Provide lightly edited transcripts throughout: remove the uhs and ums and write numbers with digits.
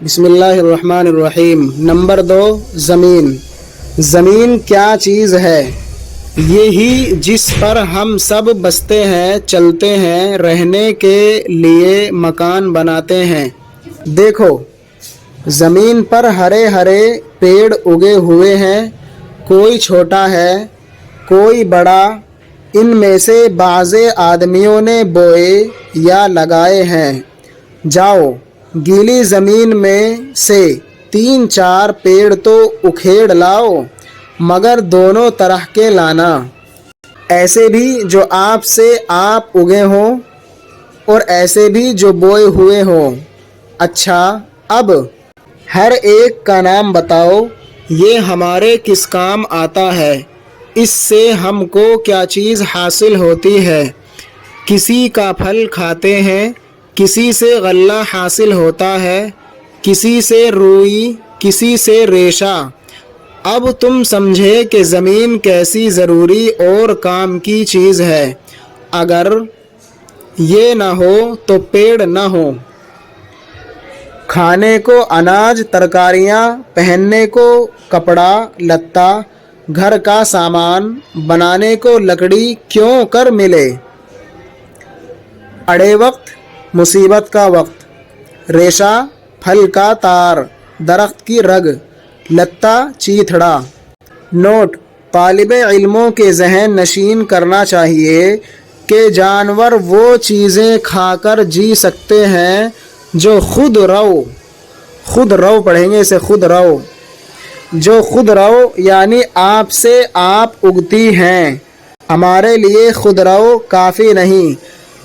बिस्मिल्लाहिर्रहमानिर्रहीम। नंबर 2, ज़मीन। ज़मीन क्या चीज़ है? यही जिस पर हम सब बसते हैं, चलते हैं, रहने के लिए मकान बनाते हैं। देखो, ज़मीन पर हरे हरे पेड़ उगे हुए हैं, कोई छोटा है, कोई बड़ा। इनमें से बाज़े आदमियों ने बोए या लगाए हैं। जाओ, गीली ज़मीन में से 3-4 पेड़ तो उखेड़ लाओ, मगर दोनों तरह के लाना, ऐसे भी जो आपसे आप उगे हों और ऐसे भी जो बोए हुए हों। अच्छा, अब हर एक का नाम बताओ, ये हमारे किस काम आता है? इससे हमको क्या चीज़ हासिल होती है? किसी का फल खाते हैं, किसी से गल्ला हासिल होता है, किसी से रुई, किसी से रेशा। अब तुम समझे कि ज़मीन कैसी ज़रूरी और काम की चीज़ है। अगर ये ना हो तो पेड़ ना हो। खाने को अनाज, तरकारियाँ, पहनने को कपड़ा लत्ता, घर का सामान, बनाने को लकड़ी क्यों कर मिले। अड़े वक्त, मुसीबत का वक्त, रेशा, फल का तार, दरख्त की रग, लत्ता, चीथड़ा। नोट: तालिबे इल्मों के ज़हन नशीन करना चाहिए कि जानवर वो चीज़ें खाकर जी सकते हैं जो खुद रव पढ़ेंगे इसे, खुद रव, जो खुद रव यानी आपसे आप उगती हैं। हमारे लिए खुद रव काफ़ी नहीं,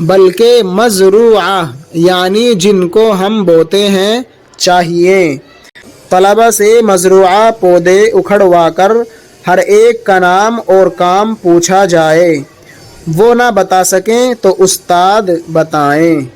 बल्कि मज़रूआ यानी जिनको हम बोते हैं चाहिए। तलबा से मज़रूआ पौधे उखड़वा कर हर एक का नाम और काम पूछा जाए। वो ना बता सकें तो उस्ताद बताएं।